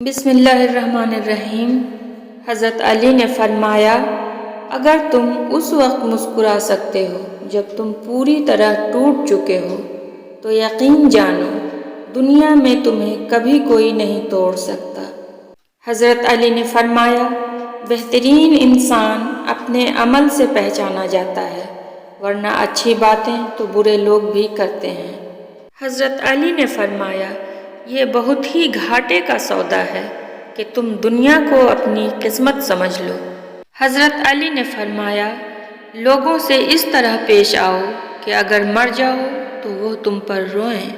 بسم اللہ الرحمن الرحیم۔ حضرت علی نے فرمایا، اگر تم اس وقت مسکرا سکتے ہو جب تم پوری طرح ٹوٹ چکے ہو تو یقین جانو دنیا میں تمہیں کبھی کوئی نہیں توڑ سکتا۔ حضرت علی نے فرمایا، بہترین انسان اپنے عمل سے پہچانا جاتا ہے، ورنہ اچھی باتیں تو برے لوگ بھی کرتے ہیں۔ حضرت علی نے فرمایا، یہ بہت ہی گھاٹے کا سودا ہے کہ تم دنیا کو اپنی قسمت سمجھ لو۔ حضرت علی نے فرمایا، لوگوں سے اس طرح پیش آؤ کہ اگر مر جاؤ تو وہ تم پر روئیں۔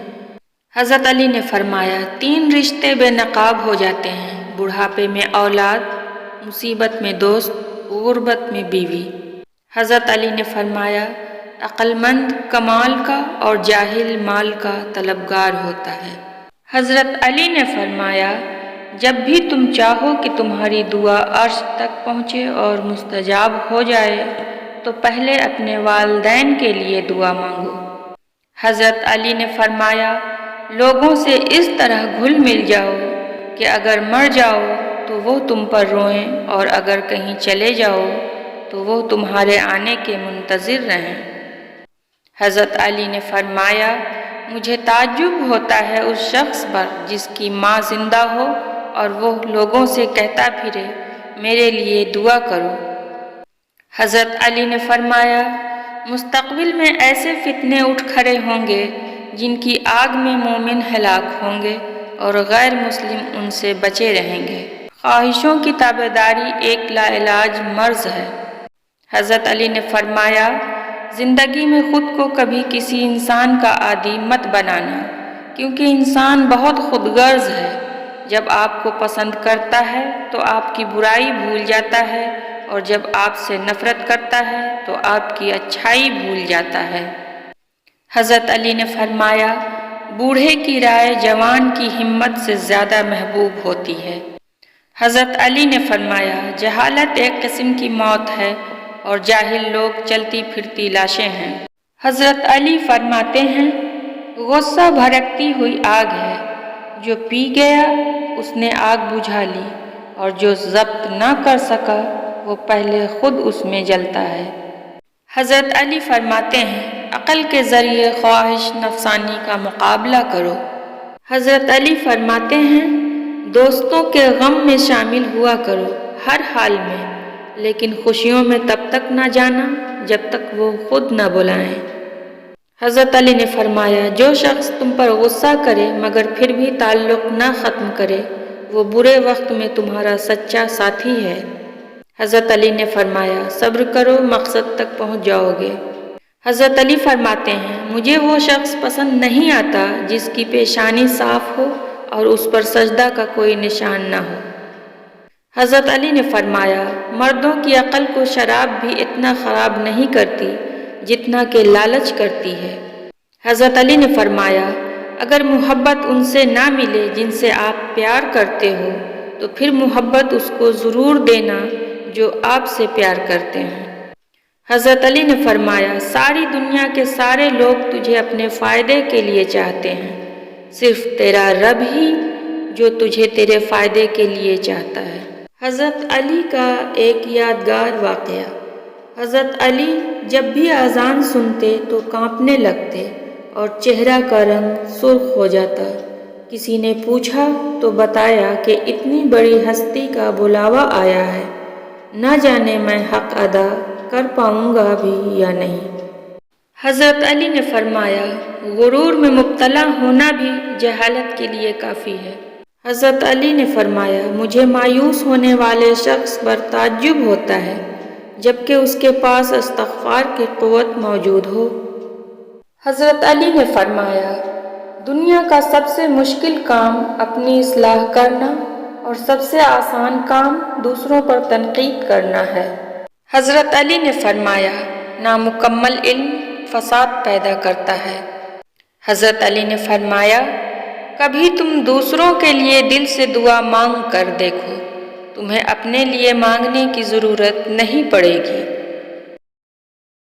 حضرت علی نے فرمایا، 3 رشتے بے نقاب ہو جاتے ہیں، بڑھاپے میں اولاد، مصیبت میں دوست، غربت میں بیوی۔ حضرت علی نے فرمایا، عقل مند کمال کا اور جاہل مال کا طلبگار ہوتا ہے۔ حضرت علی نے فرمایا، جب بھی تم چاہو کہ تمہاری دعا عرش تک پہنچے اور مستجاب ہو جائے تو پہلے اپنے والدین کے لیے دعا مانگو۔ حضرت علی نے فرمایا، لوگوں سے اس طرح گھل مل جاؤ کہ اگر مر جاؤ تو وہ تم پر روئیں اور اگر کہیں چلے جاؤ تو وہ تمہارے آنے کے منتظر رہیں۔ حضرت علی نے فرمایا، مجھے تعجب ہوتا ہے اس شخص پر جس کی ماں زندہ ہو اور وہ لوگوں سے کہتا پھرے، میرے لیے دعا کرو۔ حضرت علی نے فرمایا، مستقبل میں ایسے فتنے اٹھ کھڑے ہوں گے جن کی آگ میں مومن ہلاک ہوں گے اور غیر مسلم ان سے بچے رہیں گے۔ خواہشوں کی تابعداری ایک لا علاج مرض ہے۔ حضرت علی نے فرمایا، زندگی میں خود کو کبھی کسی انسان کا عادی مت بنانا، کیونکہ انسان بہت خود غرض ہے۔ جب آپ کو پسند کرتا ہے تو آپ کی برائی بھول جاتا ہے اور جب آپ سے نفرت کرتا ہے تو آپ کی اچھائی بھول جاتا ہے۔ حضرت علی نے فرمایا، بوڑھے کی رائے جوان کی ہمت سے زیادہ محبوب ہوتی ہے۔ حضرت علی نے فرمایا، جہالت ایک قسم کی موت ہے اور جاہل لوگ چلتی پھرتی لاشیں ہیں۔ حضرت علی فرماتے ہیں، غصہ بھڑکتی ہوئی آگ ہے، جو پی گیا اس نے آگ بجھا لی اور جو ضبط نہ کر سکا وہ پہلے خود اس میں جلتا ہے۔ حضرت علی فرماتے ہیں، عقل کے ذریعے خواہش نفسانی کا مقابلہ کرو۔ حضرت علی فرماتے ہیں، دوستوں کے غم میں شامل ہوا کرو ہر حال میں، لیکن خوشیوں میں تب تک نہ جانا جب تک وہ خود نہ بلائیں۔ حضرت علی نے فرمایا، جو شخص تم پر غصہ کرے مگر پھر بھی تعلق نہ ختم کرے وہ برے وقت میں تمہارا سچا ساتھی ہے۔ حضرت علی نے فرمایا، صبر کرو مقصد تک پہنچ جاؤ گے۔ حضرت علی فرماتے ہیں، مجھے وہ شخص پسند نہیں آتا جس کی پیشانی صاف ہو اور اس پر سجدہ کا کوئی نشان نہ ہو۔ حضرت علی نے فرمایا، مردوں کی عقل کو شراب بھی اتنا خراب نہیں کرتی جتنا کہ لالچ کرتی ہے۔ حضرت علی نے فرمایا، اگر محبت ان سے نہ ملے جن سے آپ پیار کرتے ہو تو پھر محبت اس کو ضرور دینا جو آپ سے پیار کرتے ہیں۔ حضرت علی نے فرمایا، ساری دنیا کے سارے لوگ تجھے اپنے فائدے کے لیے چاہتے ہیں، صرف تیرا رب ہی جو تجھے تیرے فائدے کے لیے چاہتا ہے۔ حضرت علی کا ایک یادگار واقعہ۔ حضرت علی جب بھی اذان سنتے تو کانپنے لگتے اور چہرہ کا رنگ سرخ ہو جاتا۔ کسی نے پوچھا تو بتایا کہ اتنی بڑی ہستی کا بلاوا آیا ہے، نہ جانے میں حق ادا کر پاؤں گا بھی یا نہیں۔ حضرت علی نے فرمایا، غرور میں مبتلا ہونا بھی جہالت کے لیے کافی ہے۔ حضرت علی نے فرمایا، مجھے مایوس ہونے والے شخص پر تعجب ہوتا ہے جبکہ اس کے پاس استغفار کی قوت موجود ہو۔ حضرت علی نے فرمایا، دنیا کا سب سے مشکل کام اپنی اصلاح کرنا اور سب سے آسان کام دوسروں پر تنقید کرنا ہے۔ حضرت علی نے فرمایا، نامکمل علم فساد پیدا کرتا ہے۔ حضرت علی نے فرمایا، کبھی تم دوسروں کے لیے دل سے دعا مانگ کر دیکھو، تمہیں اپنے لیے مانگنے کی ضرورت نہیں پڑے گی۔